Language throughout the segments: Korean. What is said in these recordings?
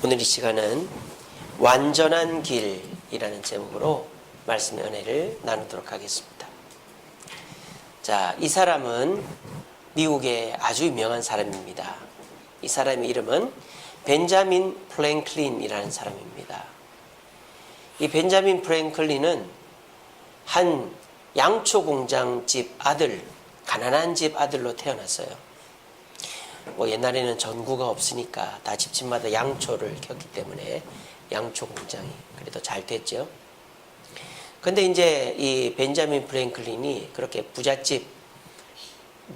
오늘 이 시간은 완전한 길이라는 제목으로 말씀의 은혜를 나누도록 하겠습니다. 자, 이 사람은 미국의 아주 유명한 사람입니다. 이 사람의 이름은 벤자민 프랭클린이라는 사람입니다. 이 벤자민 프랭클린은 한 양초 공장 집 아들, 가난한 집 아들로 태어났어요. 옛날에는 전구가 없으니까 다 집집마다 양초를 켰기 때문에 양초 공장이 그래도 잘 됐죠. 근데 이제 이 벤자민 프랭클린이 그렇게 부잣집이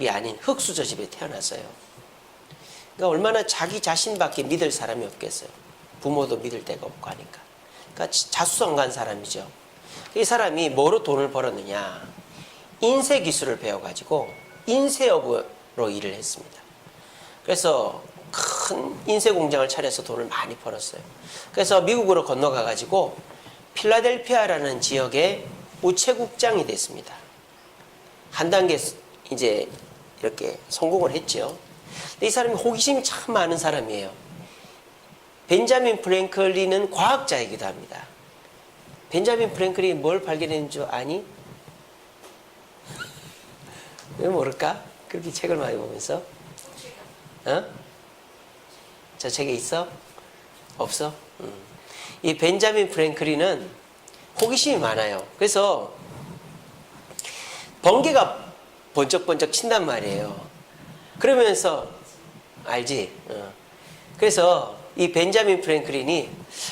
아닌 흙수저 집에 태어났어요. 그러니까 얼마나 자기 자신밖에 믿을 사람이 없겠어요. 부모도 믿을 데가 없고 하니까. 그러니까 자수성가한 사람이죠. 이 사람이 뭐로 돈을 벌었느냐? 인쇄 기술을 배워가지고 인쇄업으로 일을 했습니다. 그래서 큰 인쇄 공장을 차려서 돈을 많이 벌었어요. 그래서 미국으로 건너가가지고 필라델피아라는 지역의 우체국장이 됐습니다. 한 단계 이제 이렇게 성공을 했죠. 근데 이 사람이 호기심이 참 많은 사람이에요. 벤자민 프랭클린은 과학자이기도 합니다. 벤자민 프랭클린이 뭘 발견했는 줄 아니? 왜 모를까? 그렇게 책을 많이 보면서. 저 책에 있어? 없어? 이 벤자민 프랭클린은 호기심이 많아요. 그래서 번개가 번쩍번쩍 친단 말이에요. 그러면서 알지? 그래서 이 벤자민 프랭클린이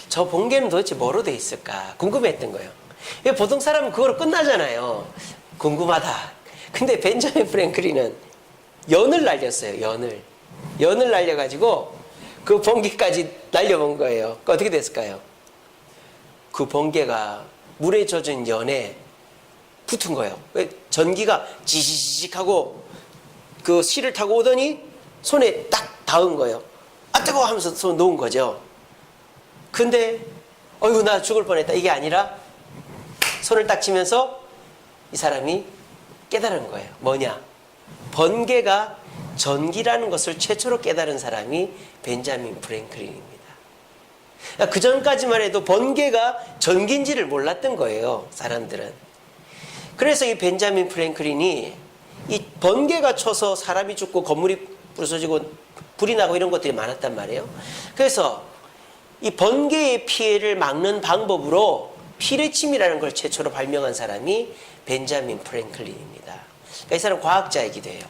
저 번개는 도대체 뭐로 돼 있을까 궁금했던 거예요. 보통 사람은 그거로 끝나잖아요. 궁금하다. 근데 벤자민 프랭클린은 연을 날렸어요. 연을 날려가지고 그 번개까지 날려본 거예요. 어떻게 됐을까요? 그 번개가 물에 젖은 연에 붙은 거예요. 전기가 지지직하고 그 실을 타고 오더니 손에 딱 닿은 거예요. 아 뜨거워 하면서 손 놓은 거죠. 근데 어이구 나 죽을 뻔했다 이게 아니라 손을 딱 치면서 이 사람이 깨달은 거예요. 뭐냐? 번개가 전기라는 것을 최초로 깨달은 사람이 벤자민 프랭클린입니다. 그 전까지만 해도 번개가 전기인지를 몰랐던 거예요. 사람들은. 그래서 이 벤자민 프랭클린이 이 번개가 쳐서 사람이 죽고 건물이 부서지고 불이 나고 이런 것들이 많았단 말이에요. 그래서 이 번개의 피해를 막는 방법으로 피레침이라는 걸 최초로 발명한 사람이 벤자민 프랭클린입니다. 그러니까 이 사람 과학자이기도 해요.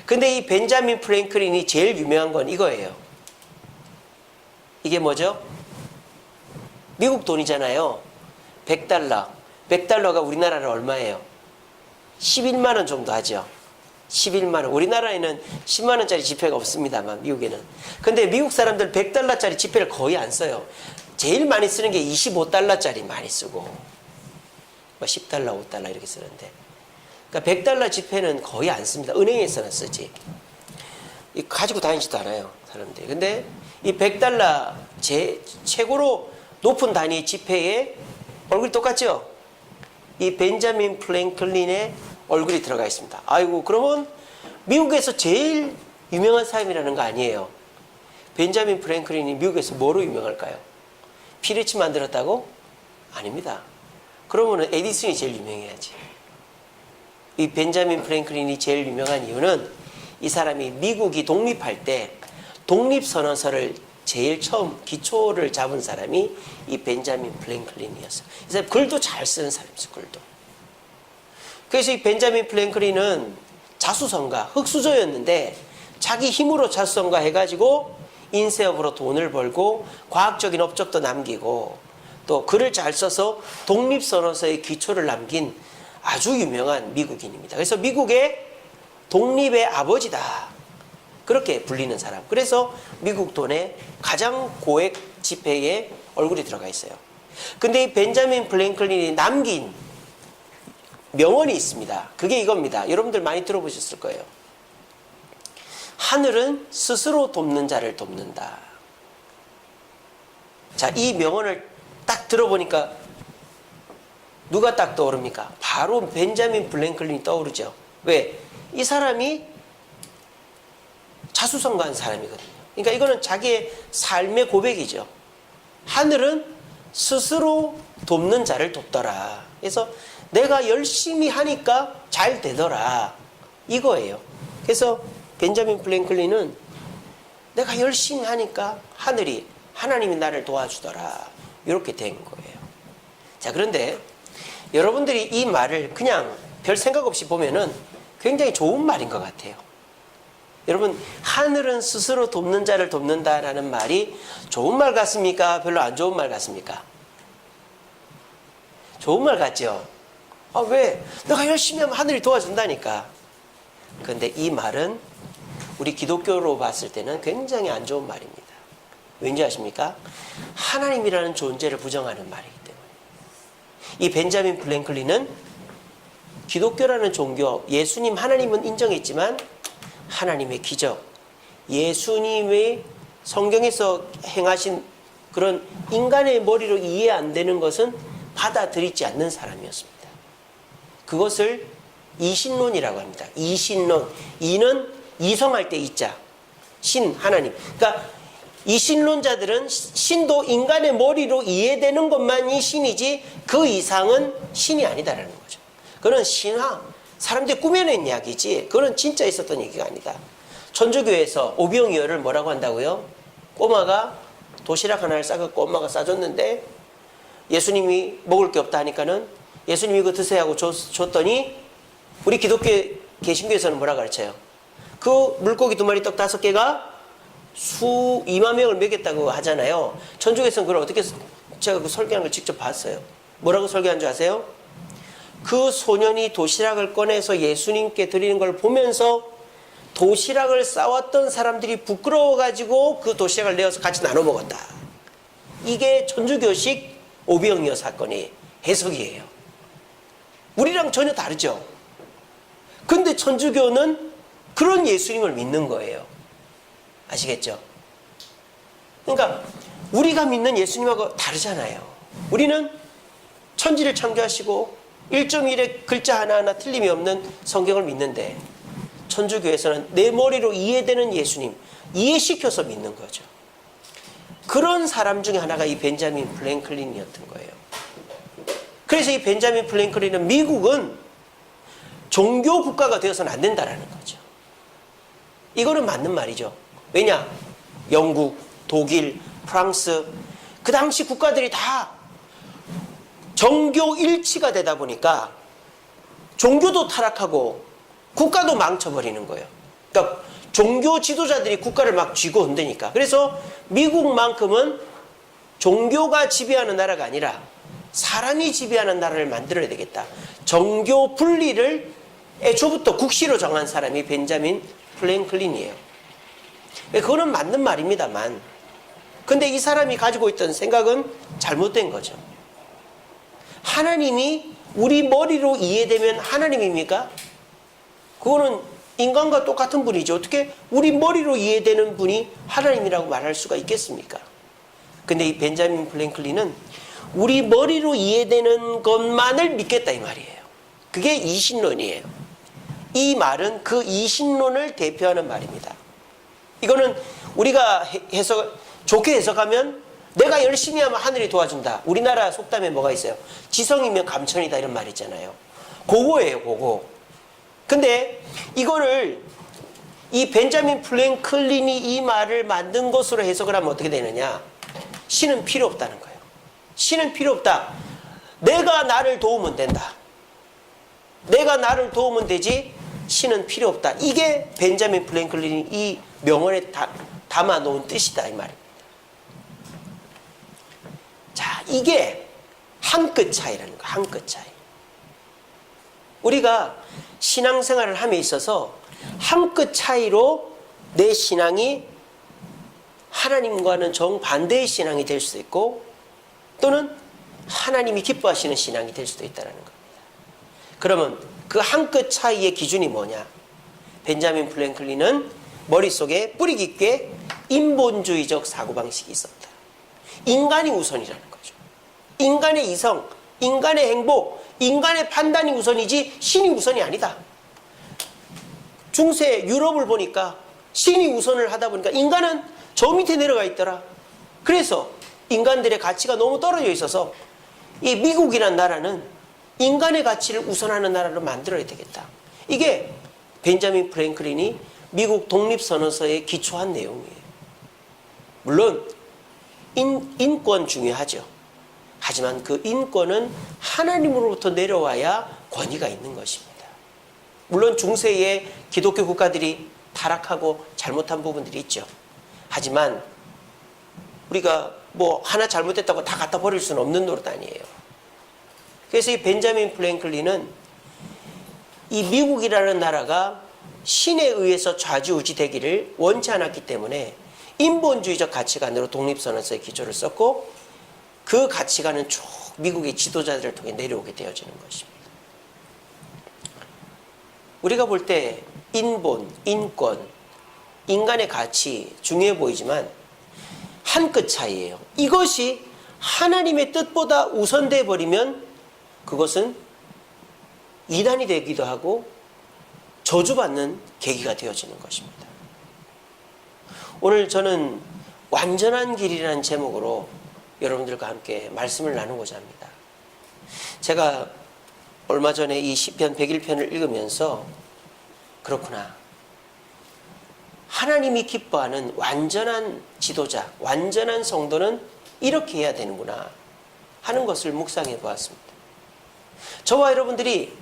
근데 이 벤자민 프랭클린이 제일 유명한 건 이거예요. 이게 뭐죠? 미국 돈이잖아요. 100달러. 100달러가 우리나라는 얼마예요? 11만 원 정도 하죠. 11만 원. 우리나라에는 10만 원짜리 지폐가 없습니다만 미국에는. 근데 미국 사람들 100달러짜리 지폐를 거의 안 써요. 제일 많이 쓰는 게 25달러짜리 많이 쓰고 10달러, 5달러 이렇게 쓰는데 그러니까 100달러 지폐는 거의 안 씁니다. 은행에서는 쓰지. 가지고 다니지도 않아요, 사람들이. 근데 이 100달러 최고로 높은 단위 지폐에 얼굴이 똑같죠? 이 벤자민 프랭클린의 얼굴이 들어가 있습니다. 아이고, 그러면 미국에서 제일 유명한 사람이라는 거 아니에요. 벤자민 프랭클린이 미국에서 뭐로 유명할까요? 피레침 만들었다고? 아닙니다. 그러면 에디슨이 제일 유명해야지. 이 벤자민 프랭클린이 제일 유명한 이유는 이 사람이 미국이 독립할 때 독립선언서를 제일 처음 기초를 잡은 사람이 이 벤자민 프랭클린이었어요. 이 사람 글도 잘 쓰는 사람이었어요. 글도. 그래서 이 벤자민 프랭클린은 자수성가, 흙수저였는데 자기 힘으로 자수성가 해가지고 인쇄업으로 돈을 벌고 과학적인 업적도 남기고 또 글을 잘 써서 독립선언서의 기초를 남긴 아주 유명한 미국인입니다. 그래서 미국의 독립의 아버지다. 그렇게 불리는 사람. 그래서 미국 돈의 가장 고액 지폐에 얼굴이 들어가 있어요. 근데 이 벤자민 프랭클린이 남긴 명언이 있습니다. 그게 이겁니다. 여러분들 많이 들어보셨을 거예요. 하늘은 스스로 돕는 자를 돕는다. 자, 이 명언을 딱 들어보니까 누가 딱 떠오릅니까? 바로 벤자민 프랭클린이 떠오르죠. 왜? 이 사람이 자수성가한 사람이거든요. 그러니까 이거는 자기의 삶의 고백이죠. 하늘은 스스로 돕는 자를 돕더라. 그래서 내가 열심히 하니까 잘 되더라. 이거예요. 그래서 벤자민 프랭클린은 내가 열심히 하니까 하나님이 나를 도와주더라. 이렇게 된 거예요. 자, 그런데 여러분들이 이 말을 그냥 별 생각 없이 보면은 굉장히 좋은 말인 것 같아요. 여러분, 하늘은 스스로 돕는 자를 돕는다라는 말이 좋은 말 같습니까? 별로 안 좋은 말 같습니까? 좋은 말 같죠? 아, 왜? 내가 열심히 하면 하늘이 도와준다니까. 그런데 이 말은 우리 기독교로 봤을 때는 굉장히 안 좋은 말입니다. 왠지 아십니까? 하나님이라는 존재를 부정하는 말이기 때문에. 이 벤자민 프랭클린은 기독교라는 종교, 예수님, 하나님은 인정했지만 하나님의 기적, 예수님의 성경에서 행하신 그런 인간의 머리로 이해 안 되는 것은 받아들이지 않는 사람이었습니다. 그것을 이신론이라고 합니다. 이신론. 이는 이성할 때 이자. 신, 하나님. 그러니까 이신론자들은 신도 인간의 머리로 이해되는 것만이 신이지 그 이상은 신이 아니다라는 거죠. 그건 신화, 사람들이 꾸며낸 이야기지 그건 진짜 있었던 얘기가 아니다. 천주교에서 오병이어를 뭐라고 한다고요? 꼬마가 도시락 하나를 싸갖고 엄마가 싸줬는데 예수님이 먹을 게 없다 하니까는 예수님이 이거 드세요 하고 줬더니 우리 기독교 개신교에서는 뭐라 가르쳐요? 그 물고기 2마리 떡 5개가 2만 명을 먹였다고 하잖아요. 천주교에서는 그걸 어떻게, 제가 그 설교하는 걸 직접 봤어요. 뭐라고 설교한 줄 아세요? 그 소년이 도시락을 꺼내서 예수님께 드리는 걸 보면서 도시락을 싸왔던 사람들이 부끄러워가지고 그 도시락을 내어서 같이 나눠 먹었다. 이게 천주교식 오병이어 사건의 해석이에요. 우리랑 전혀 다르죠. 근데 천주교는 그런 예수님을 믿는 거예요. 아시겠죠? 그러니까 우리가 믿는 예수님하고 다르잖아요. 우리는 천지를 창조하시고 1.1의 글자 하나하나 틀림이 없는 성경을 믿는데 천주교에서는 내 머리로 이해되는 예수님, 이해시켜서 믿는 거죠. 그런 사람 중에 하나가 이 벤자민 프랭클린이었던 거예요. 그래서 이 벤자민 프랭클린은 미국은 종교 국가가 되어서는 안 된다라는 거죠. 이거는 맞는 말이죠. 왜냐? 영국, 독일, 프랑스 그 당시 국가들이 다 정교 일치가 되다 보니까 종교도 타락하고 국가도 망쳐버리는 거예요. 그러니까 종교 지도자들이 국가를 막 쥐고 흔드니까. 그래서 미국만큼은 종교가 지배하는 나라가 아니라 사람이 지배하는 나라를 만들어야 되겠다. 정교 분리를 애초부터 국시로 정한 사람이 벤자민 프랭클린이에요. 그거는 맞는 말입니다만 근데 이 사람이 가지고 있던 생각은 잘못된 거죠. 하나님이 우리 머리로 이해되면 하나님입니까? 그거는 인간과 똑같은 분이죠. 어떻게 우리 머리로 이해되는 분이 하나님이라고 말할 수가 있겠습니까? 근데 이 벤자민 프랭클린은 우리 머리로 이해되는 것만을 믿겠다 이 말이에요. 그게 이신론이에요. 이 말은 그 이신론을 대표하는 말입니다. 이거는 우리가 좋게 해석하면 내가 열심히 하면 하늘이 도와준다. 우리나라 속담에 뭐가 있어요? 지성이면 감천이다 이런 말 있잖아요. 그거예요, 그거. 근데 이거를 이 벤자민 프랭클린이 이 말을 만든 것으로 해석을 하면 어떻게 되느냐? 신은 필요 없다는 거예요. 신은 필요 없다. 내가 나를 도우면 된다. 내가 나를 도우면 되지 신은 필요 없다. 이게 벤자민 프랭클린이 이 명언에 담아놓은 뜻이다 이 말입니다. 자, 이게 한 끗 차이라는 거야. 한 끗 차이. 우리가 신앙생활을 함에 있어서 한 끗 차이로 내 신앙이 하나님과는 정반대의 신앙이 될 수도 있고 또는 하나님이 기뻐하시는 신앙이 될 수도 있다는 겁니다. 그러면 그 한 끗 차이의 기준이 뭐냐? 벤자민 프랭클린은 머릿속에 뿌리 깊게 인본주의적 사고방식이 있었다. 인간이 우선이라는 거죠. 인간의 이성, 인간의 행복, 인간의 판단이 우선이지 신이 우선이 아니다. 중세 유럽을 보니까 신이 우선을 하다 보니까 인간은 저 밑에 내려가 있더라. 그래서 인간들의 가치가 너무 떨어져 있어서 이 미국이라는 나라는 인간의 가치를 우선하는 나라로 만들어야 되겠다. 이게 벤자민 프랭클린이 미국 독립선언서에 기초한 내용이에요. 물론 인권 중요하죠. 하지만 그 인권은 하나님으로부터 내려와야 권위가 있는 것입니다. 물론 중세의 기독교 국가들이 타락하고 잘못한 부분들이 있죠. 하지만 우리가 뭐 하나 잘못했다고 다 갖다 버릴 수는 없는 노릇 아니에요. 그래서 이 벤자민 프랭클린은 이 미국이라는 나라가 신에 의해서 좌지우지되기를 원치 않았기 때문에 인본주의적 가치관으로 독립선언서의 기초를 썼고, 그 가치관은 쭉 미국의 지도자들을 통해 내려오게 되어지는 것입니다. 우리가 볼 때 인본, 인권, 인간의 가치 중요해 보이지만 한 끗 차이예요. 이것이 하나님의 뜻보다 우선돼 버리면 그것은 이단이 되기도 하고 저주받는 계기가 되어지는 것입니다. 오늘 저는 완전한 길이라는 제목으로 여러분들과 함께 말씀을 나누고자 합니다. 제가 얼마 전에 이 시편 101편을 읽으면서 그렇구나, 하나님이 기뻐하는 완전한 지도자, 완전한 성도는 이렇게 해야 되는구나 하는 것을 묵상해 보았습니다. 저와 여러분들이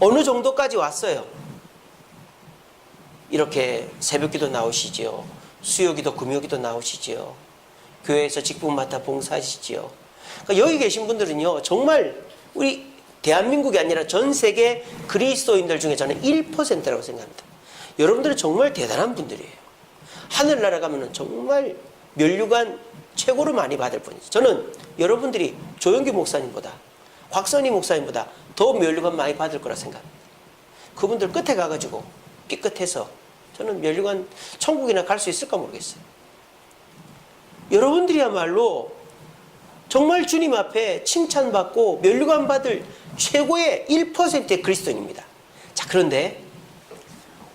어느 정도까지 왔어요? 이렇게 새벽기도 나오시지요, 수요기도 금요기도 나오시지요, 교회에서 직분 맡아 봉사하시지요. 그러니까 여기 계신 분들은요, 정말 우리 대한민국이 아니라 전 세계 그리스도인들 중에 저는 1%라고 생각합니다. 여러분들은 정말 대단한 분들이에요. 하늘나라 가면은 정말 면류관 최고로 많이 받을 분이죠. 저는 여러분들이 조영기 목사님보다, 곽선희 목사님보다 더 면류관 많이 받을 거라 생각합니다. 그분들 끝에 가가지고 삐끗해서 저는 면류관 천국이나 갈 수 있을까 모르겠어요. 여러분들이야말로 정말 주님 앞에 칭찬받고 면류관 받을 최고의 1%의 그리스도인입니다. 자, 그런데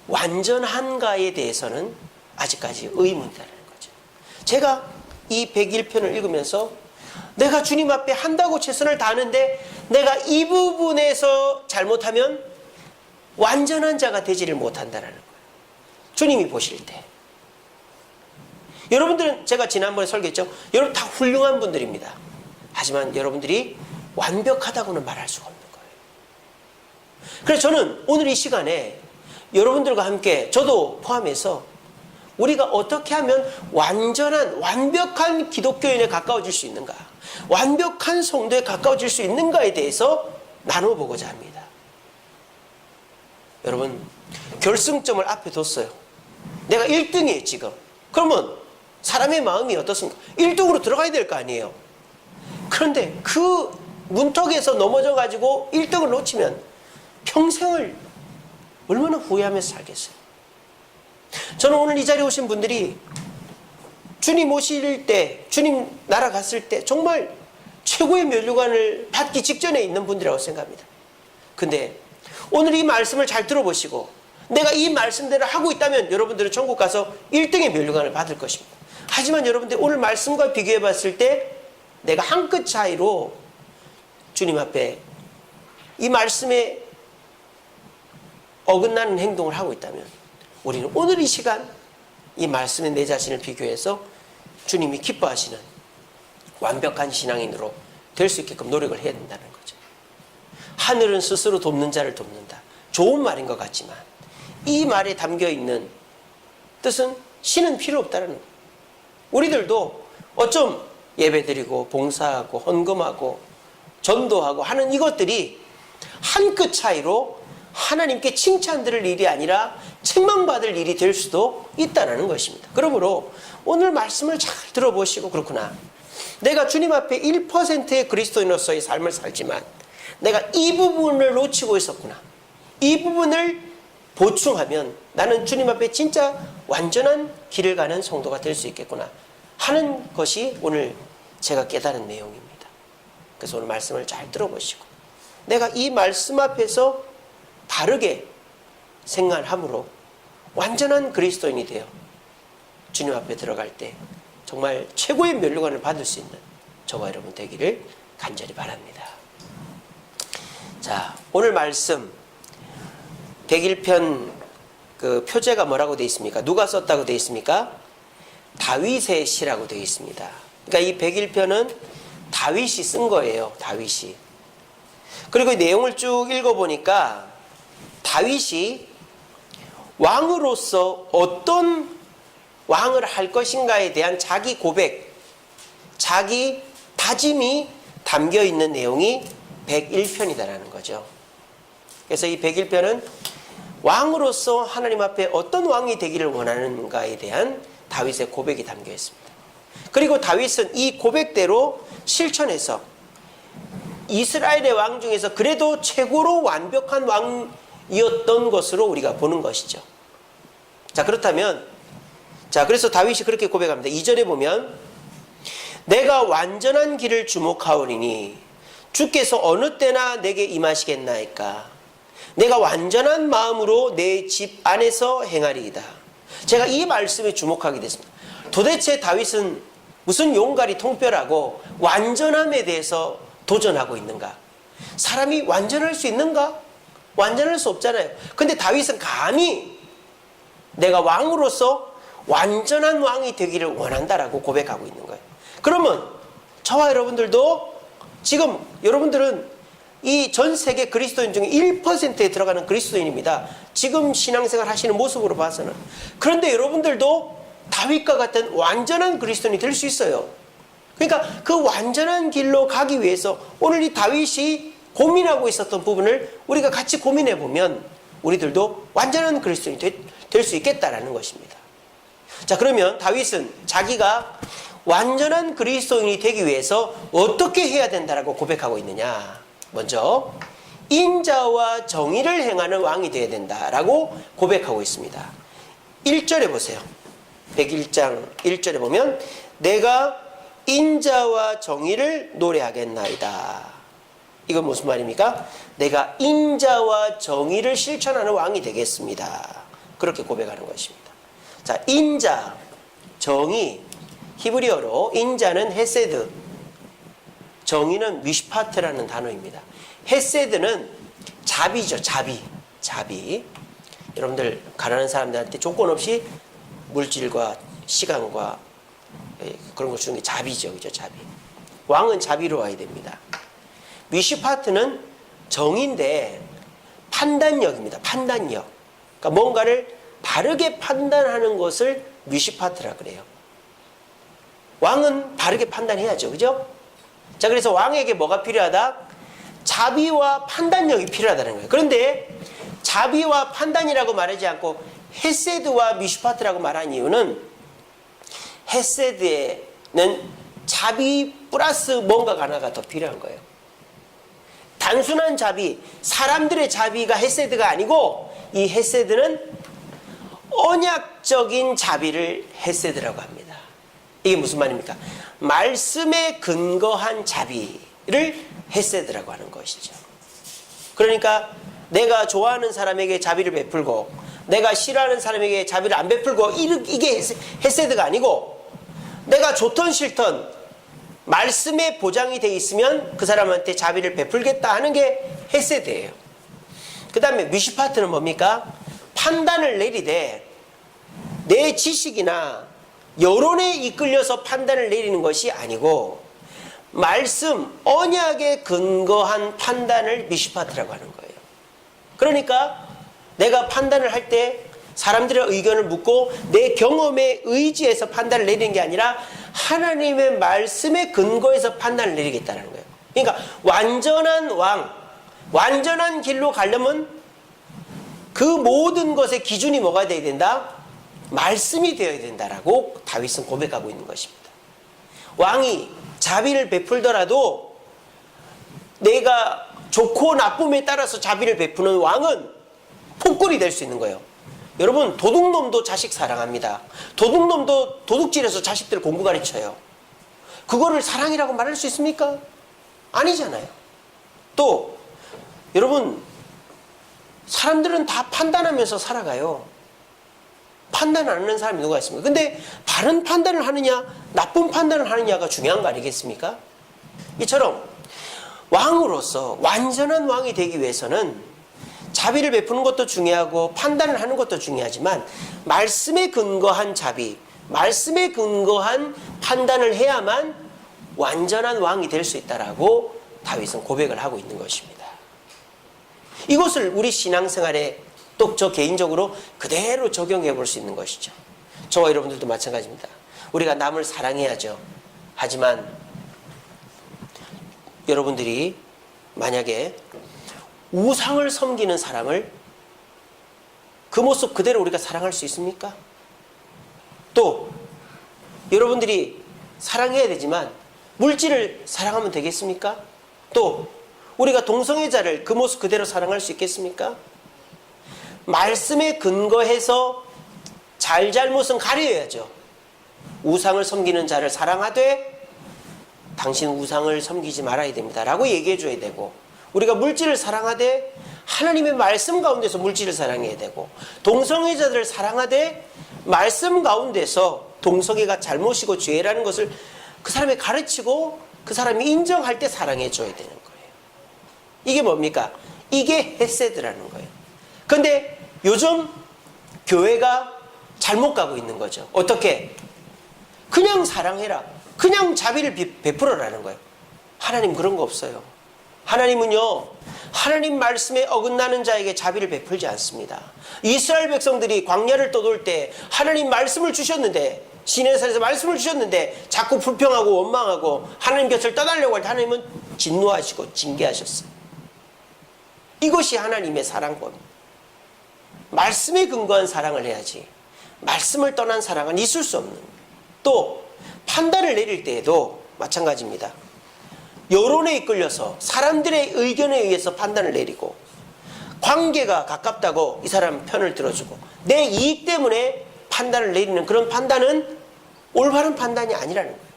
완전한가에 대해서는 아직까지 의문이라는 거죠. 제가 이 101편을 읽으면서 내가 주님 앞에 한다고 최선을 다하는데 내가 이 부분에서 잘못하면 완전한 자가 되지를 못한다는 거예요. 주님이 보실 때. 여러분들은 제가 지난번에 설교했죠. 여러분 다 훌륭한 분들입니다. 하지만 여러분들이 완벽하다고는 말할 수가 없는 거예요. 그래서 저는 오늘 이 시간에 여러분들과 함께, 저도 포함해서 우리가 어떻게 하면 완벽한 기독교인에 가까워질 수 있는가, 완벽한 성도에 가까워질 수 있는가에 대해서 나눠보고자 합니다. 여러분, 결승점을 앞에 뒀어요. 내가 1등이에요 지금. 그러면 사람의 마음이 어떻습니까? 1등으로 들어가야 될 거 아니에요. 그런데 그 문턱에서 넘어져 가지고 1등을 놓치면 평생을 얼마나 후회하면서 살겠어요. 저는 오늘 이 자리에 오신 분들이 주님 오실 때, 주님 나라 갔을 때 정말 최고의 면류관을 받기 직전에 있는 분들이라고 생각합니다. 근데 오늘 이 말씀을 잘 들어보시고 내가 이 말씀대로 하고 있다면 여러분들은 천국 가서 1등의 면류관을 받을 것입니다. 하지만 여러분들 오늘 말씀과 비교해 봤을 때 내가 한 끗 차이로 주님 앞에 이 말씀에 어긋나는 행동을 하고 있다면 우리는 오늘 이 시간 이 말씀에 내 자신을 비교해서 주님이 기뻐하시는 완벽한 신앙인으로 될 수 있게끔 노력을 해야 된다는 거죠. 하늘은 스스로 돕는 자를 돕는다. 좋은 말인 것 같지만 이 말에 담겨있는 뜻은 신은 필요 없다는 거예요. 우리들도 어쩜 예배드리고 봉사하고 헌금하고 전도하고 하는 이것들이 한 끗 차이로 하나님께 칭찬드릴 일이 아니라 책망받을 일이 될 수도 있다는 것입니다. 그러므로 오늘 말씀을 잘 들어보시고, 그렇구나, 내가 주님 앞에 1%의 그리스도인으로서의 삶을 살지만 내가 이 부분을 놓치고 있었구나, 이 부분을 보충하면 나는 주님 앞에 진짜 완전한 길을 가는 성도가 될 수 있겠구나 하는 것이 오늘 제가 깨달은 내용입니다. 그래서 오늘 말씀을 잘 들어보시고 내가 이 말씀 앞에서 바르게 생활함으로 완전한 그리스도인이 되어 주님 앞에 들어갈 때 정말 최고의 면류관을 받을 수 있는 저와 여러분 되기를 간절히 바랍니다. 자, 오늘 말씀 101편 그 표제가 뭐라고 되어 있습니까? 누가 썼다고 되어 있습니까? 다윗의 시라고 되어 있습니다. 그러니까 이 101편은 다윗이 쓴 거예요. 다윗이. 그리고 내용을 쭉 읽어보니까 다윗이 왕으로서 어떤 왕을 할 것인가에 대한 자기 고백, 자기 다짐이 담겨 있는 내용이 101편이다라는 거죠. 그래서 이 101편은 왕으로서 하나님 앞에 어떤 왕이 되기를 원하는가에 대한 다윗의 고백이 담겨 있습니다. 그리고 다윗은 이 고백대로 실천해서 이스라엘의 왕 중에서 그래도 최고로 완벽한 왕이었던 것으로 우리가 보는 것이죠. 자, 그렇다면, 그래서 다윗이 그렇게 고백합니다. 2절에 보면, 내가 완전한 길을 주목하오리니 주께서 어느 때나 내게 임하시겠나이까. 내가 완전한 마음으로 내 집 안에서 행하리이다. 제가 이 말씀에 주목하게 됐습니다. 도대체 다윗은 무슨 용가리 통뼈라고 완전함에 대해서 도전하고 있는가? 사람이 완전할 수 있는가? 완전할 수 없잖아요. 근데 다윗은 감히 내가 왕으로서 완전한 왕이 되기를 원한다라고 고백하고 있는 거예요. 그러면 저와 여러분들도 지금 여러분들은 이 전 세계 그리스도인 중에 1%에 들어가는 그리스도인입니다. 지금 신앙생활 하시는 모습으로 봐서는. 그런데 여러분들도 다윗과 같은 완전한 그리스도인이 될 수 있어요. 그러니까 그 완전한 길로 가기 위해서 오늘 이 다윗이 고민하고 있었던 부분을 우리가 같이 고민해 보면 우리들도 완전한 그리스도인이 될 수 있겠다라는 것입니다. 자, 그러면 다윗은 자기가 완전한 그리스도인이 되기 위해서 어떻게 해야 된다라고 고백하고 있느냐? 먼저 인자와 정의를 행하는 왕이 되어야 된다라고 고백하고 있습니다. 1절에 보세요. 101장 1절에 보면 내가 인자와 정의를 노래하겠나이다. 이건 무슨 말입니까? 내가 인자와 정의를 실천하는 왕이 되겠습니다. 그렇게 고백하는 것입니다. 자, 인자, 정의, 히브리어로 인자는 헤세드, 정의는 미슈파트라는 단어입니다. 헤세드는 자비죠. 자비. 여러분들 가난한 사람들한테 조건 없이 물질과 시간과 그런 걸 주는 게 자비죠. 그죠? 자비. 왕은 자비로워야 됩니다. 미슈파트는 정의인데 판단력입니다. 판단력. 그러니까 뭔가를 바르게 판단하는 것을 미슈파트라 그래요. 왕은 바르게 판단해야죠. 그죠? 자, 그래서 왕에게 뭐가 필요하다? 자비와 판단력이 필요하다는 거예요. 그런데 자비와 판단이라고 말하지 않고 헤세드와 미슈파트라고 말한 이유는 헤세드에는 자비 플러스 뭔가가 하나가 더 필요한 거예요. 단순한 자비, 사람들의 자비가 헤세드가 아니고 이 헤세드는 언약적인 자비를 헤세드라고 합니다. 이게 무슨 말입니까? 말씀에 근거한 자비를 헤세드라고 하는 것이죠. 그러니까 내가 좋아하는 사람에게 자비를 베풀고 내가 싫어하는 사람에게 자비를 안 베풀고 이게 헤세드가 아니고 내가 좋던 싫던 말씀에 보장이 돼 있으면 그 사람한테 자비를 베풀겠다 하는 게 헤세드예요. 그 다음에 미슈파트는 뭡니까? 판단을 내리되 내 지식이나 여론에 이끌려서 판단을 내리는 것이 아니고 말씀, 언약에 근거한 판단을 미슈파트라고 하는 거예요. 그러니까 내가 판단을 할 때 사람들의 의견을 묻고 내 경험에 의지해서 판단을 내리는 게 아니라 하나님의 말씀에 근거해서 판단을 내리겠다는 거예요. 그러니까 완전한 왕, 완전한 길로 가려면 그 모든 것의 기준이 뭐가 되어야 된다? 말씀이 되어야 된다라고 다윗은 고백하고 있는 것입니다. 왕이 자비를 베풀더라도 내가 좋고 나쁨에 따라서 자비를 베푸는 왕은 폭군이 될 수 있는 거예요. 여러분, 도둑놈도 자식 사랑합니다. 도둑놈도 도둑질해서 자식들 공부 가르쳐요. 그거를 사랑이라고 말할 수 있습니까? 아니잖아요. 또 여러분, 사람들은 다 판단하면서 살아가요. 판단 안 하는 사람이 누가 있습니까? 근데 바른 판단을 하느냐 나쁜 판단을 하느냐가 중요한 거 아니겠습니까? 이처럼 왕으로서 완전한 왕이 되기 위해서는 자비를 베푸는 것도 중요하고 판단을 하는 것도 중요하지만 말씀에 근거한 자비, 말씀에 근거한 판단을 해야만 완전한 왕이 될 수 있다라고 다윗은 고백을 하고 있는 것입니다. 이것을 우리 신앙생활에 또 저 개인적으로 그대로 적용해 볼 수 있는 것이죠. 저와 여러분들도 마찬가지입니다. 우리가 남을 사랑해야죠. 하지만 여러분들이 만약에 우상을 섬기는 사람을 그 모습 그대로 우리가 사랑할 수 있습니까? 또 여러분들이 사랑해야 되지만 물질을 사랑하면 되겠습니까? 또 우리가 동성애자를 그 모습 그대로 사랑할 수 있겠습니까? 말씀에 근거해서 잘잘못은 가려야죠. 우상을 섬기는 자를 사랑하되 당신 우상을 섬기지 말아야 됩니다 라고 얘기해 줘야 되고, 우리가 물질을 사랑하되 하나님의 말씀 가운데서 물질을 사랑해야 되고, 동성애자들을 사랑하되 말씀 가운데서 동성애가 잘못이고 죄라는 것을 그 사람이 가르치고 그 사람이 인정할 때 사랑해 줘야 되는 거예요. 이게 뭡니까? 이게 헤세드라는 거예요. 그런데 요즘 교회가 잘못 가고 있는 거죠. 어떻게? 그냥 사랑해라, 그냥 자비를 베풀어라는 거예요. 하나님 그런 거 없어요. 하나님은요, 하나님 말씀에 어긋나는 자에게 자비를 베풀지 않습니다. 이스라엘 백성들이 광야를 떠돌 때 하나님 말씀을 주셨는데, 시내산에서 말씀을 주셨는데 자꾸 불평하고 원망하고 하나님 곁을 떠나려고 할 때 하나님은 진노하시고 징계하셨어요. 이것이 하나님의 사랑법입니다. 말씀에 근거한 사랑을 해야지 말씀을 떠난 사랑은 있을 수 없는 거예요. 또 판단을 내릴 때에도 마찬가지입니다. 여론에 이끌려서 사람들의 의견에 의해서 판단을 내리고, 관계가 가깝다고 이 사람 편을 들어주고 내 이익 때문에 판단을 내리는 그런 판단은 올바른 판단이 아니라는 거예요.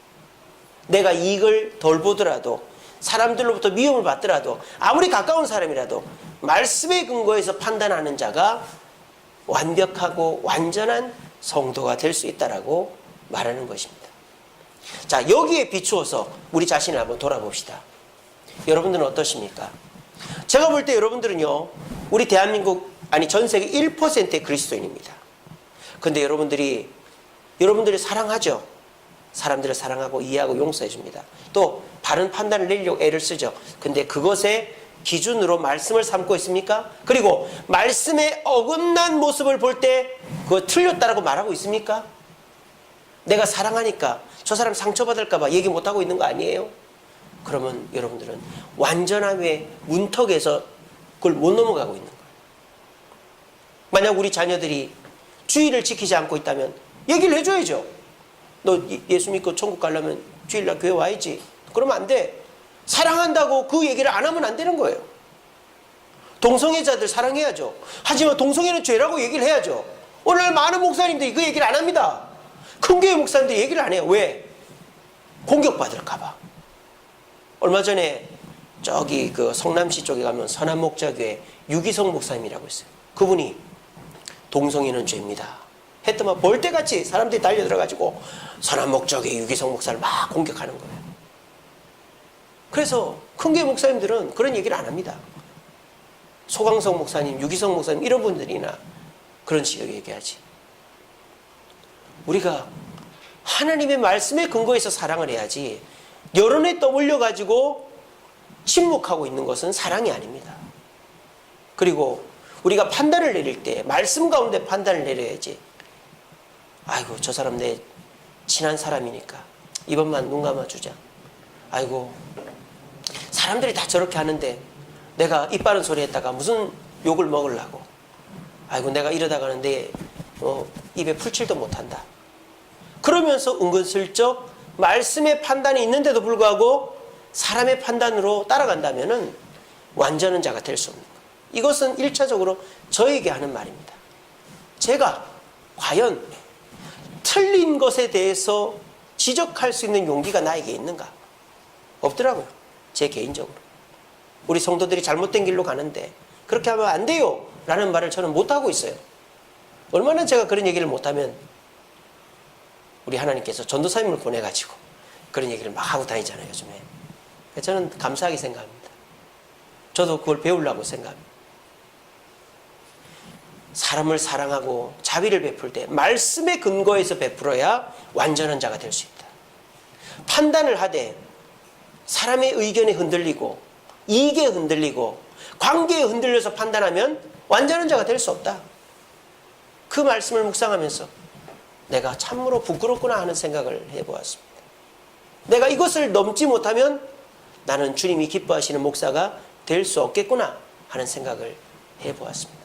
내가 이익을 덜 보더라도, 사람들로부터 미움을 받더라도, 아무리 가까운 사람이라도 말씀에 근거해서 판단하는 자가 완벽하고 완전한 성도가 될 수 있다라고 말하는 것입니다. 자, 여기에 비추어서 우리 자신을 한번 돌아봅시다. 여러분들은 어떠십니까? 제가 볼 때 여러분들은요, 우리 대한민국, 아니 전 세계 1%의 그리스도인입니다. 근데 여러분들이 사랑하죠. 사람들을 사랑하고 이해하고 용서해 줍니다. 또 바른 판단을 내리려고 애를 쓰죠. 근데 그것에 기준으로 말씀을 삼고 있습니까? 그리고 말씀에 어긋난 모습을 볼 때 그거 틀렸다라고 말하고 있습니까? 내가 사랑하니까 저 사람 상처받을까 봐 얘기 못하고 있는 거 아니에요? 그러면 여러분들은 완전함의 문턱에서 그걸 못 넘어가고 있는 거예요. 만약 우리 자녀들이 주의를 지키지 않고 있다면 얘기를 해줘야죠. 너 예수 믿고 천국 가려면 주일날 교회 와야지. 그러면 안 돼. 사랑한다고 그 얘기를 안 하면 안 되는 거예요. 동성애자들 사랑해야죠. 하지만 동성애는 죄라고 얘기를 해야죠. 오늘 많은 목사님들이 그 얘기를 안 합니다. 큰 교회 목사님들이 얘기를 안 해요. 왜? 공격받을까 봐. 얼마 전에 저기 그 성남시 쪽에 가면 선한목자교회 유기성 목사님이라고 있어요. 그분이 동성애는 죄입니다 했더만 벌떼같이 사람들이 달려들어가지고 선한목자교회 유기성 목사를 막 공격하는 거예요. 그래서 큰 교회 목사님들은 그런 얘기를 안 합니다. 소강성 목사님, 유기성 목사님 이런 분들이나 그런 식으로 얘기하지. 우리가 하나님의 말씀에 근거해서 사랑을 해야지 여론에 떠밀려가지고 침묵하고 있는 것은 사랑이 아닙니다. 그리고 우리가 판단을 내릴 때 말씀 가운데 판단을 내려야지. 아이고 저 사람 내 친한 사람이니까 이번만 눈 감아주자. 아이고 사람들이 다 저렇게 하는데 내가 입 바른 소리 했다가 무슨 욕을 먹으려고. 아이고 내가 이러다가는 내 입에 풀칠도 못한다. 그러면서 은근슬쩍 말씀의 판단이 있는데도 불구하고 사람의 판단으로 따라간다면은 완전한 자가 될 수 없는 거예요. 이것은 1차적으로 저에게 하는 말입니다. 제가 과연 틀린 것에 대해서 지적할 수 있는 용기가 나에게 있는가? 없더라고요. 제 개인적으로. 우리 성도들이 잘못된 길로 가는데 그렇게 하면 안 돼요 라는 말을 저는 못하고 있어요. 얼마나 제가 그런 얘기를 못하면 우리 하나님께서 전도사님을 보내가지고 그런 얘기를 막 하고 다니잖아요 요즘에. 저는 감사하게 생각합니다. 저도 그걸 배우려고 생각합니다. 사람을 사랑하고 자비를 베풀 때 말씀의 근거에서 베풀어야 완전한 자가 될 수 있다. 판단을 하되 사람의 의견에 흔들리고 이익에 흔들리고 관계에 흔들려서 판단하면 완전한 자가 될 수 없다. 그 말씀을 묵상하면서 내가 참으로 부끄럽구나 하는 생각을 해보았습니다. 내가 이것을 넘지 못하면 나는 주님이 기뻐하시는 목사가 될 수 없겠구나 하는 생각을 해보았습니다.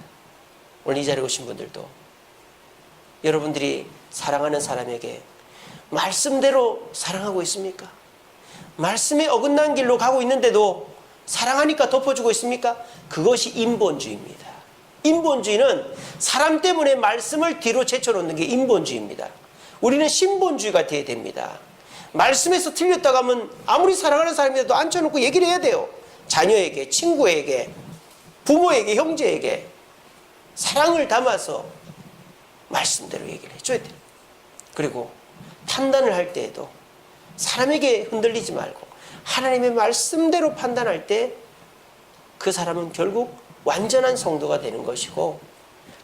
오늘 이 자리에 오신 분들도 여러분들이 사랑하는 사람에게 말씀대로 사랑하고 있습니까? 말씀에 어긋난 길로 가고 있는데도 사랑하니까 덮어주고 있습니까? 그것이 인본주의입니다. 인본주의는 사람 때문에 말씀을 뒤로 제쳐놓는 게 인본주의입니다. 우리는 신본주의가 돼야 됩니다. 말씀에서 틀렸다고 하면 아무리 사랑하는 사람이라도 앉혀놓고 얘기를 해야 돼요. 자녀에게, 친구에게, 부모에게, 형제에게 사랑을 담아서 말씀대로 얘기를 해줘야 돼요. 그리고 판단을 할 때에도 사람에게 흔들리지 말고 하나님의 말씀대로 판단할 때 그 사람은 결국 완전한 성도가 되는 것이고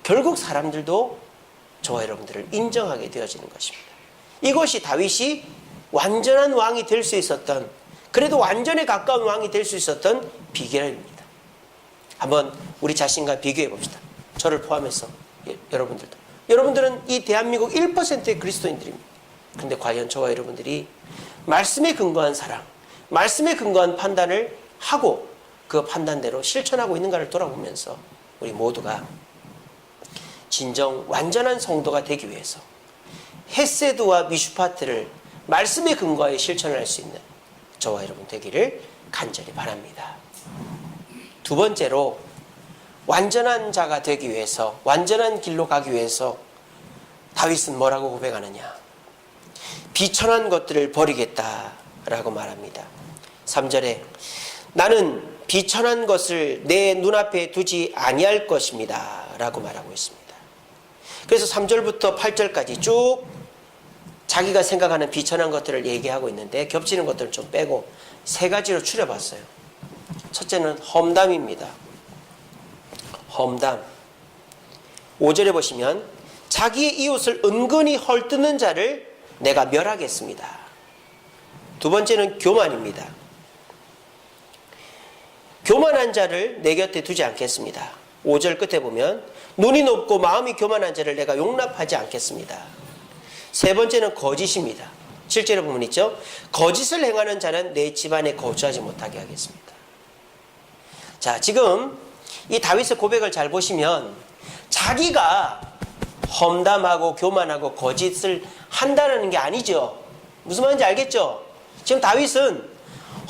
결국 사람들도 저와 여러분들을 인정하게 되어지는 것입니다. 이것이 다윗이 완전한 왕이 될 수 있었던, 그래도 완전에 가까운 왕이 될 수 있었던 비결입니다. 한번 우리 자신과 비교해 봅시다. 저를 포함해서 여러분들도. 여러분들은 이 대한민국 1%의 그리스도인들입니다. 그런데 과연 저와 여러분들이 말씀에 근거한 사랑, 말씀에 근거한 판단을 하고 그 판단대로 실천하고 있는가를 돌아보면서 우리 모두가 진정 완전한 성도가 되기 위해서 헤세드와 미슈파트를 말씀에 근거하여 실천할 수 있는 저와 여러분 되기를 간절히 바랍니다. 두 번째로 완전한 자가 되기 위해서, 완전한 길로 가기 위해서 다윗은 뭐라고 고백하느냐? 비천한 것들을 버리겠다라고 말합니다. 3절에 나는 비천한 것을 내 눈앞에 두지 아니할 것입니다 라고 말하고 있습니다. 그래서 3절부터 8절까지 쭉 자기가 생각하는 비천한 것들을 얘기하고 있는데 겹치는 것들을 좀 빼고 세 가지로 추려봤어요. 첫째는 험담입니다. 험담. 5절에 보시면 자기의 이웃을 은근히 헐뜯는 자를 내가 멸하겠습니다. 두 번째는 교만입니다. 교만한 자를 내 곁에 두지 않겠습니다. 5절 끝에 보면 눈이 높고 마음이 교만한 자를 내가 용납하지 않겠습니다. 세 번째는 거짓입니다. 7절에 보면 있죠. 거짓을 행하는 자는 내 집안에 거주하지 못하게 하겠습니다. 자, 지금 이 다윗의 고백을 잘 보시면 자기가 험담하고 교만하고 거짓을 한다는 게 아니죠. 무슨 말인지 알겠죠? 지금 다윗은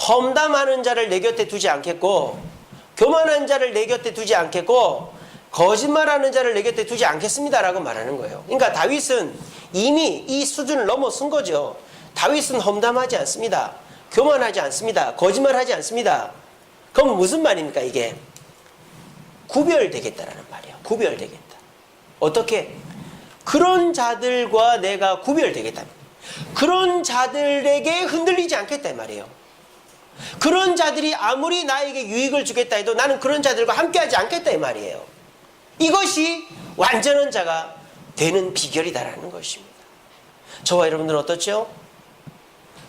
험담하는 자를 내 곁에 두지 않겠고 교만한 자를 내 곁에 두지 않겠고 거짓말하는 자를 내 곁에 두지 않겠습니다라고 말하는 거예요. 그러니까 다윗은 이미 이 수준을 넘어선 거죠. 다윗은 험담하지 않습니다. 교만하지 않습니다. 거짓말하지 않습니다. 그럼 무슨 말입니까 이게? 구별되겠다라는 말이에요. 구별되겠다. 어떻게? 그런 자들과 내가 구별되겠다. 그런 자들에게 흔들리지 않겠다 이 말이에요. 그런 자들이 아무리 나에게 유익을 주겠다 해도 나는 그런 자들과 함께하지 않겠다 이 말이에요. 이것이 완전한 자가 되는 비결이다라는 것입니다. 저와 여러분들은 어떻죠?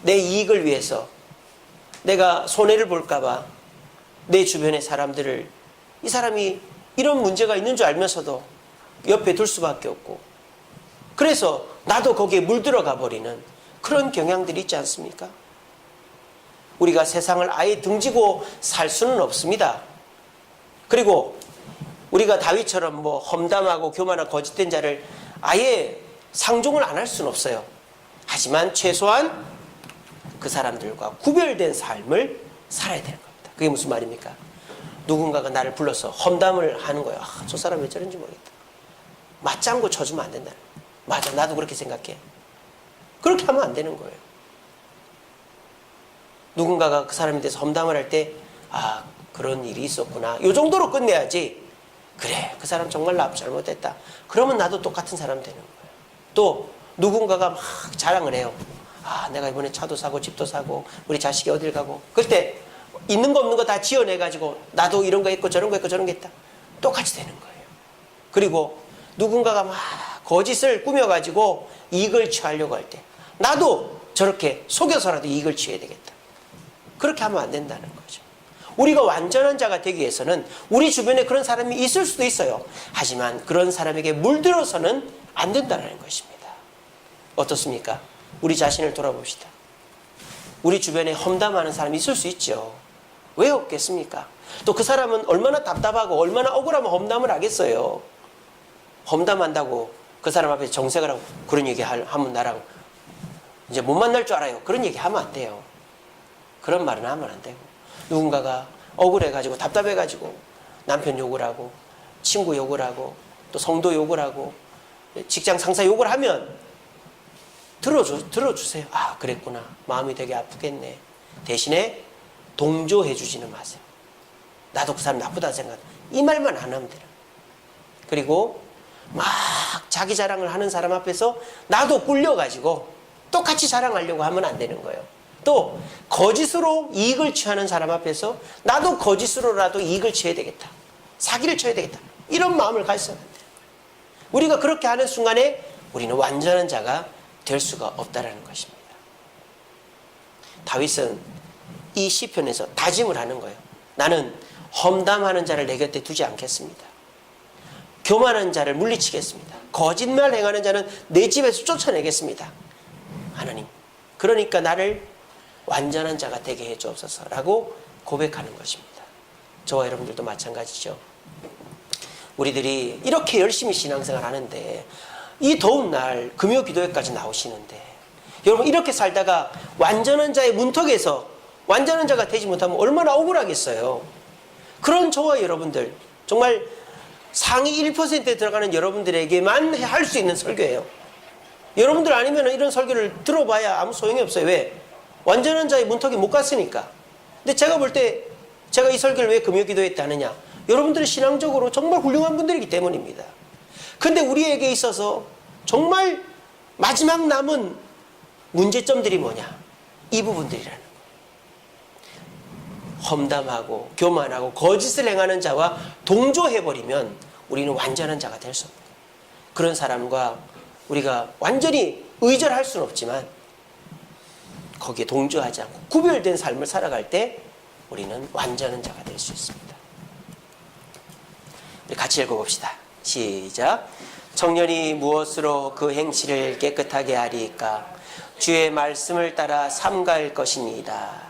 내 이익을 위해서 내가 손해를 볼까봐 내 주변의 사람들을, 이 사람이 이런 문제가 있는 줄 알면서도 옆에 둘 수밖에 없고, 그래서 나도 거기에 물들어가 버리는 그런 경향들이 있지 않습니까? 우리가 세상을 아예 등지고 살 수는 없습니다. 그리고 우리가 다윗처럼 뭐 험담하고 교만하고 거짓된 자를 아예 상종을 안 할 수는 없어요. 하지만 최소한 그 사람들과 구별된 삶을 살아야 되는 겁니다. 그게 무슨 말입니까? 누군가가 나를 불러서 험담을 하는 거예요. 아, 저 사람 왜 저런지 모르겠다. 맞장구 쳐주면 안 된다. 맞아, 나도 그렇게 생각해. 그렇게 하면 안 되는 거예요. 누군가가 그 사람에 대해서 험담을 할 때, 아, 그런 일이 있었구나. 이 정도로 끝내야지. 그래, 그 사람 정말 나 잘못했다. 그러면 나도 똑같은 사람 되는 거예요. 또 누군가가 막 자랑을 해요. 아, 내가 이번에 차도 사고 집도 사고 우리 자식이 어딜 가고 그럴 때 있는 거 없는 거 다 지어내가지고 나도 이런 거 했고 저런 거 했고 저런 거 했다. 똑같이 되는 거예요. 그리고 누군가가 막 거짓을 꾸며가지고 이익을 취하려고 할 때 나도 저렇게 속여서라도 이익을 취해야 되겠다. 그렇게 하면 안 된다는 거죠. 우리가 완전한 자가 되기 위해서는 우리 주변에 그런 사람이 있을 수도 있어요. 하지만 그런 사람에게 물들어서는 안 된다는 것입니다. 어떻습니까? 우리 자신을 돌아봅시다. 우리 주변에 험담하는 사람이 있을 수 있죠. 왜 없겠습니까? 또 그 사람은 얼마나 답답하고 얼마나 억울하면 험담을 하겠어요. 험담한다고 그 사람 앞에 정색을 하고 그런 얘기 하면 나랑 이제 못 만날 줄 알아요. 그런 얘기 하면 안 돼요. 그런 말은 하면 안 되고 누군가가 억울해가지고 답답해가지고 남편 욕을 하고 친구 욕을 하고 또 성도 욕을 하고 직장 상사 욕을 하면 들어주세요. 아, 그랬구나. 마음이 되게 아프겠네. 대신에 동조해 주지는 마세요. 나도 그 사람 나쁘다 생각. 이 말만 안 하면 돼요. 그리고 막 자기 자랑을 하는 사람 앞에서 나도 꿀려가지고 똑같이 자랑하려고 하면 안 되는 거예요. 또 거짓으로 이익을 취하는 사람 앞에서 나도 거짓으로라도 이익을 취해야 되겠다. 사기를 쳐야 되겠다. 이런 마음을 가져서는 안 돼요. 우리가 그렇게 하는 순간에 우리는 완전한 자가 될 수가 없다라는 것입니다. 다윗은 이 시편에서 다짐을 하는 거예요. 나는 험담하는 자를 내 곁에 두지 않겠습니다. 교만한 자를 물리치겠습니다. 거짓말 행하는 자는 내 집에서 쫓아내겠습니다. 하나님, 그러니까 나를 완전한 자가 되게 해 주옵소서라고 고백하는 것입니다. 저와 여러분들도 마찬가지죠. 우리들이 이렇게 열심히 신앙생활 하는데 이 더운 날 금요 기도회까지 나오시는데 여러분 이렇게 살다가 완전한 자의 문턱에서 완전한 자가 되지 못하면 얼마나 억울하겠어요. 그런 저와 여러분들 정말 상위 1%에 들어가는 여러분들에게만 할 수 있는 설교예요. 여러분들 아니면 이런 설교를 들어봐야 아무 소용이 없어요. 왜? 완전한 자의 문턱에 못 갔으니까. 근데 제가 볼 때 제가 이 설교를 왜 금요기도회 때 하느냐? 여러분들이 신앙적으로 정말 훌륭한 분들이기 때문입니다. 근데 우리에게 있어서 정말 마지막 남은 문제점들이 뭐냐? 이 부분들이라는 거예요. 험담하고 교만하고 거짓을 행하는 자와 동조해버리면 우리는 완전한 자가 될 수 없다. 그런 사람과 우리가 완전히 의절할 수는 없지만 거기에 동조하지 않고 구별된 삶을 살아갈 때 우리는 완전한 자가 될 수 있습니다. 우리 같이 읽어봅시다. 시작. 청년이 무엇으로 그 행실을 깨끗하게 하리까? 주의 말씀을 따라 삼갈 것입니다.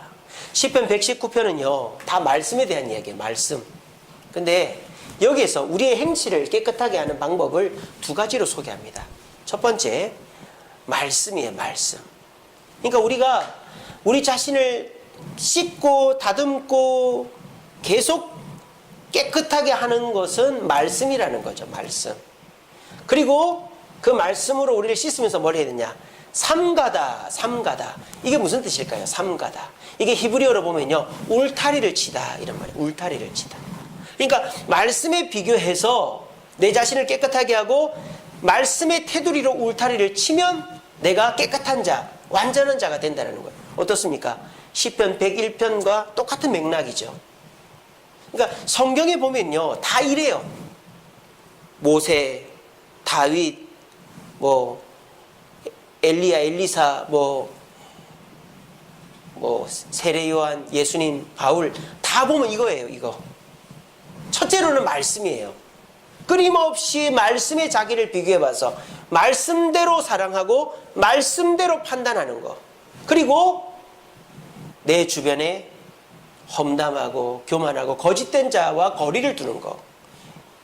시편 119편은요 다 말씀에 대한 이야기예요. 말씀. 근데 여기에서 우리의 행실을 깨끗하게 하는 방법을 두 가지로 소개합니다. 첫 번째, 말씀이에요. 말씀. 그러니까 우리가 우리 자신을 씻고 다듬고 계속 깨끗하게 하는 것은 말씀이라는 거죠. 말씀. 그리고 그 말씀으로 우리를 씻으면서 뭘 해야 되냐? 삼가다, 삼가다. 이게 무슨 뜻일까요? 삼가다. 이게 히브리어로 보면요, 울타리를 치다 이런 말이에요. 울타리를 치다. 그러니까 말씀에 비교해서 내 자신을 깨끗하게 하고 말씀의 테두리로 울타리를 치면 내가 깨끗한 자, 완전한 자가 된다는 거예요. 어떻습니까? 시편 101편과 똑같은 맥락이죠. 그러니까 성경에 보면요 다 이래요. 모세, 다윗, 엘리야, 엘리사, 세례 요한, 예수님, 바울 다 보면 이거예요. 이거. 첫째로는 말씀이에요. 끊임없이 말씀에 자기를 비교해봐서 말씀대로 사랑하고 말씀대로 판단하는 거. 그리고 내 주변에 험담하고 교만하고 거짓된 자와 거리를 두는 거.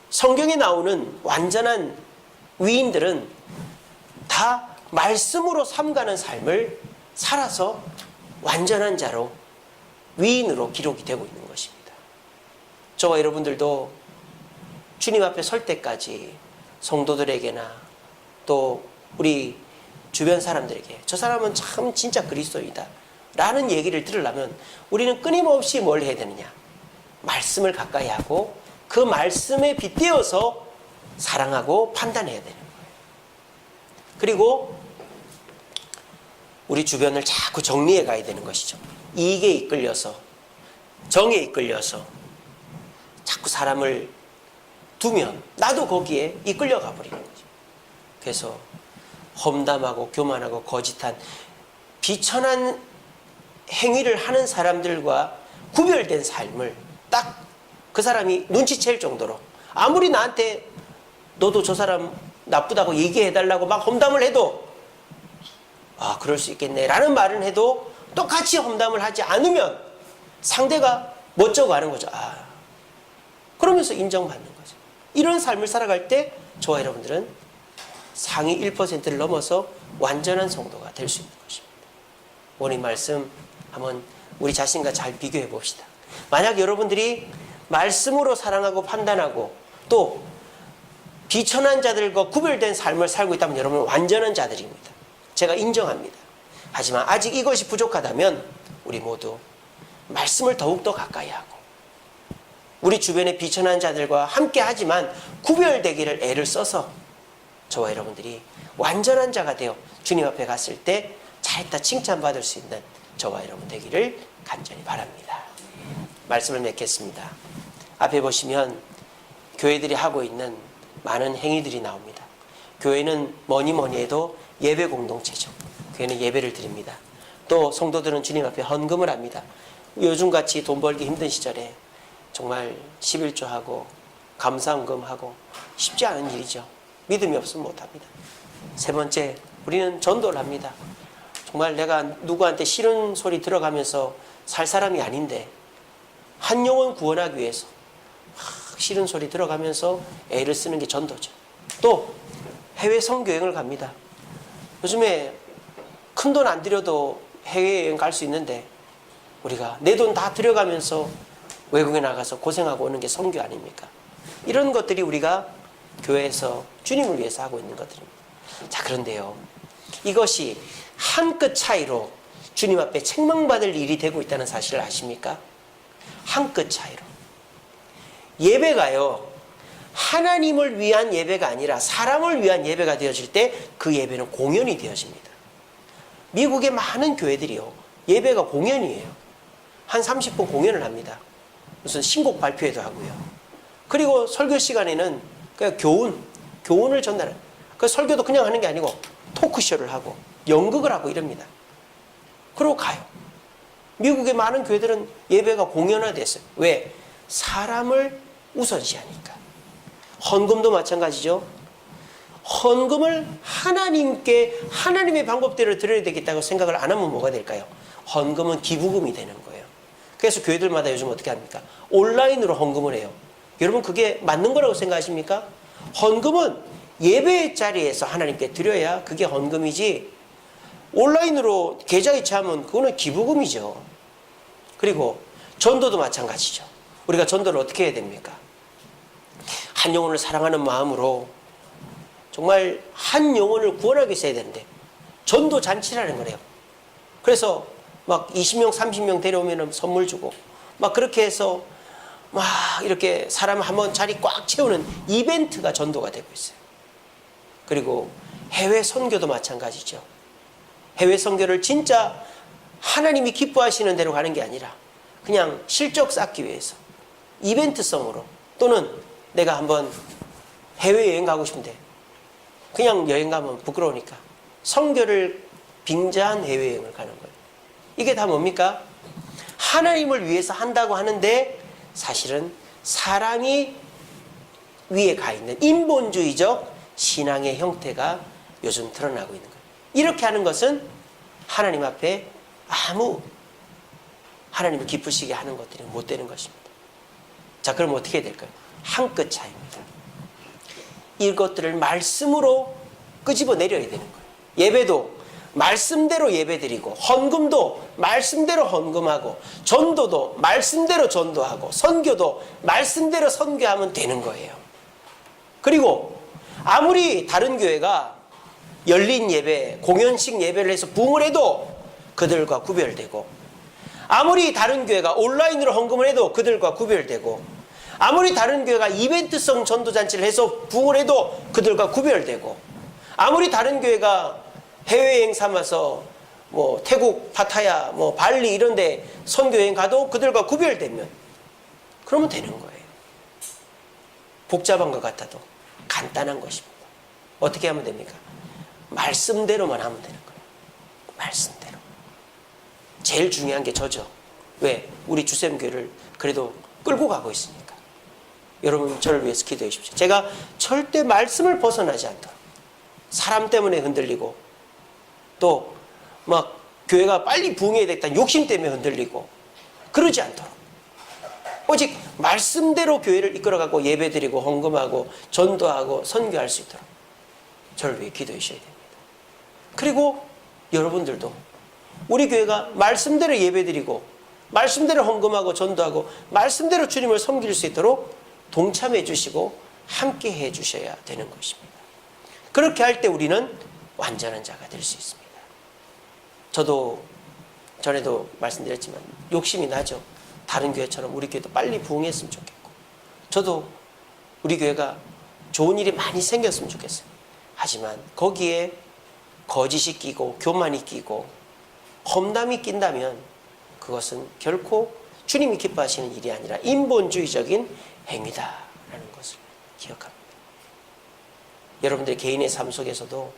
성경에 나오는 완전한 위인들은 다 말씀으로 삼가는 삶을 살아서 완전한 자로 위인으로 기록이 되고 있는 것입니다. 저와 여러분들도 주님 앞에 설 때까지 성도들에게나 또 우리 주변 사람들에게 저 사람은 참 진짜 그리스도이다 라는 얘기를 들으려면 우리는 끊임없이 뭘 해야 되느냐? 말씀을 가까이 하고 그 말씀에 빗대어서 사랑하고 판단해야 되는 거예요. 그리고 우리 주변을 자꾸 정리해 가야 되는 것이죠. 이익에 이끌려서, 정에 이끌려서 자꾸 사람을 두면 나도 거기에 이끌려가 버리는 거죠. 그래서 험담하고 교만하고 거짓한 비천한 행위를 하는 사람들과 구별된 삶을 딱 그 사람이 눈치챌 정도로, 아무리 나한테 너도 저 사람 나쁘다고 얘기해달라고 막 험담을 해도 아 그럴 수 있겠네 라는 말은 해도 똑같이 험담을 하지 않으면 상대가 멋쩍어 하는 거죠. 아 그러면서 인정받는 거죠. 이런 삶을 살아갈 때 저와 여러분들은 상위 1%를 넘어서 완전한 성도가 될 수 있는 것입니다. 오늘 말씀 한번 우리 자신과 잘 비교해 봅시다. 만약 여러분들이 말씀으로 사랑하고 판단하고 또 비천한 자들과 구별된 삶을 살고 있다면 여러분은 완전한 자들입니다. 제가 인정합니다. 하지만 아직 이것이 부족하다면 우리 모두 말씀을 더욱더 가까이 하고 우리 주변의 비천한 자들과 함께 하지만 구별되기를 애를 써서 저와 여러분들이 완전한 자가 되어 주님 앞에 갔을 때 잘했다 칭찬받을 수 있는 저와 여러분 되기를 간절히 바랍니다. 말씀을 맺겠습니다. 앞에 보시면 교회들이 하고 있는 많은 행위들이 나옵니다. 교회는 뭐니 해도 예배 공동체죠. 교회는 예배를 드립니다. 또 성도들은 주님 앞에 헌금을 합니다. 요즘같이 돈 벌기 힘든 시절에 정말 11조하고 감사헌금하고 쉽지 않은 일이죠. 믿음이 없으면 못합니다. 세 번째, 우리는 전도를 합니다. 정말 내가 누구한테 싫은 소리 들어가면서 살 사람이 아닌데 한 영혼 구원하기 위해서 막 싫은 소리 들어가면서 애를 쓰는 게 전도죠. 또 해외 선교여행을 갑니다. 요즘에 큰 돈 안 들여도 해외여행 갈 수 있는데 우리가 내 돈 다 들여가면서 외국에 나가서 고생하고 오는 게 선교 아닙니까? 이런 것들이 우리가 교회에서 주님을 위해서 하고 있는 것들입니다. 자, 그런데요, 이것이 한 끗 차이로 주님 앞에 책망받을 일이 되고 있다는 사실을 아십니까? 한 끗 차이로. 예배가요, 하나님을 위한 예배가 아니라 사람을 위한 예배가 되어질 때 그 예배는 공연이 되어집니다. 미국의 많은 교회들이요, 예배가 공연이에요. 한 30분 공연을 합니다. 무슨 신곡 발표회도 하고요. 그리고 설교 시간에는 그냥 교훈을 전달해요. 그 설교도 그냥 하는 게 아니고 토크쇼를 하고 연극을 하고 이럽니다. 그러고 가요. 미국의 많은 교회들은 예배가 공연화됐어요. 왜? 사람을 우선시하니까. 헌금도 마찬가지죠. 헌금을 하나님께 하나님의 방법대로 드려야 되겠다고 생각을 안 하면 뭐가 될까요? 헌금은 기부금이 되는 거예요. 그래서 교회들마다 요즘 어떻게 합니까? 온라인으로 헌금을 해요. 여러분 그게 맞는 거라고 생각하십니까? 헌금은 예배의 자리에서 하나님께 드려야 그게 헌금이지, 온라인으로 계좌 이체하면 그거는 기부금이죠. 그리고 전도도 마찬가지죠. 우리가 전도를 어떻게 해야 됩니까? 한 영혼을 사랑하는 마음으로 정말 한 영혼을 구원하기 위해서 해야 되는데 전도 잔치라는 거래요. 그래서 막 20명 30명 데려오면 선물 주고 막 그렇게 해서 막 이렇게 사람 한번 자리 꽉 채우는 이벤트가 전도가 되고 있어요. 그리고 해외 선교도 마찬가지죠. 해외 선교를 진짜 하나님이 기뻐하시는 대로 가는 게 아니라 그냥 실적 쌓기 위해서 이벤트성으로, 또는 내가 한번 해외여행 가고 싶은데 그냥 여행 가면 부끄러우니까 선교를 빙자한 해외여행을 가는 거예요. 이게 다 뭡니까? 하나님을 위해서 한다고 하는데 사실은 사랑이 위에 가 있는 인본주의적 신앙의 형태가 요즘 드러나고 있는 거예요. 이렇게 하는 것은 하나님 앞에 아무 하나님을 기쁘시게 하는 것들이 못 되는 것입니다. 자, 그럼 어떻게 해야 될까요? 한 끗 차이입니다. 이것들을 말씀으로 끄집어 내려야 되는 거예요. 예배도 말씀대로 예배드리고, 헌금도 말씀대로 헌금하고, 전도도 말씀대로 전도하고, 선교도 말씀대로 선교하면 되는 거예요. 그리고 아무리 다른 교회가 열린 예배, 공연식 예배를 해서 부흥을 해도 그들과 구별되고, 아무리 다른 교회가 온라인으로 헌금을 해도 그들과 구별되고, 아무리 다른 교회가 이벤트성 전도잔치를 해서 부흥을 해도 그들과 구별되고, 아무리 다른 교회가 해외여행 삼아서 뭐 태국, 파타야, 뭐 발리 이런 데 선교여행 가도 그들과 구별되면 그러면 되는 거예요. 복잡한 것 같아도 간단한 것입니다. 어떻게 하면 됩니까? 말씀대로만 하면 되는 거예요. 말씀대로. 제일 중요한 게 저죠. 왜? 우리 주샘교회를 그래도 끌고 가고 있으니까. 여러분 저를 위해서 기도해 주십시오. 제가 절대 말씀을 벗어나지 않도록, 사람 때문에 흔들리고 또 막 교회가 빨리 부흥해야 되겠다는 욕심 때문에 흔들리고 그러지 않도록 오직 말씀대로 교회를 이끌어가고 예배드리고 헌금하고 전도하고 선교할 수 있도록 저를 위해 기도해 주셔야 됩니다. 그리고 여러분들도 우리 교회가 말씀대로 예배드리고 말씀대로 헌금하고 전도하고 말씀대로 주님을 섬길 수 있도록 동참해 주시고 함께 해 주셔야 되는 것입니다. 그렇게 할 때 우리는 완전한 자가 될 수 있습니다. 저도 전에도 말씀드렸지만 욕심이 나죠. 다른 교회처럼 우리 교회도 빨리 부흥했으면 좋겠고, 저도 우리 교회가 좋은 일이 많이 생겼으면 좋겠어요. 하지만 거기에 거짓이 끼고 교만이 끼고 험담이 낀다면 그것은 결코 주님이 기뻐하시는 일이 아니라 인본주의적인 행위다라는 것을 기억합니다. 여러분들의 개인의 삶 속에서도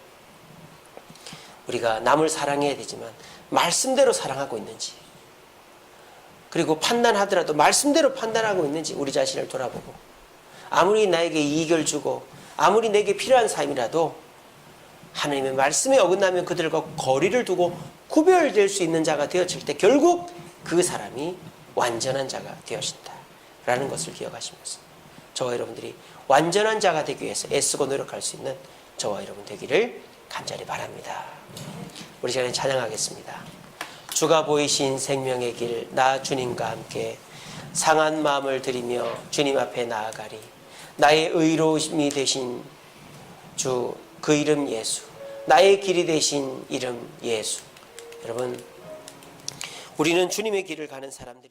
우리가 남을 사랑해야 되지만 말씀대로 사랑하고 있는지, 그리고 판단하더라도 말씀대로 판단하고 있는지 우리 자신을 돌아보고, 아무리 나에게 이익을 주고 아무리 내게 필요한 삶이라도 하나님의 말씀에 어긋나면 그들과 거리를 두고 구별될 수 있는 자가 되어질 때 결국 그 사람이 완전한 자가 되어진다라는 것을 기억하시면서 저와 여러분들이 완전한 자가 되기 위해서 애쓰고 노력할 수 있는 저와 여러분 되기를 간절히 바랍니다. 우리 시간에 찬양하겠습니다. 주가 보이신 생명의 길, 나 주님과 함께 상한 마음을 들이며 주님 앞에 나아가리. 나의 의로움이 되신 주, 그 이름 예수, 나의 길이 되신 이름 예수. 여러분, 우리는 주님의 길을 가는 사람들이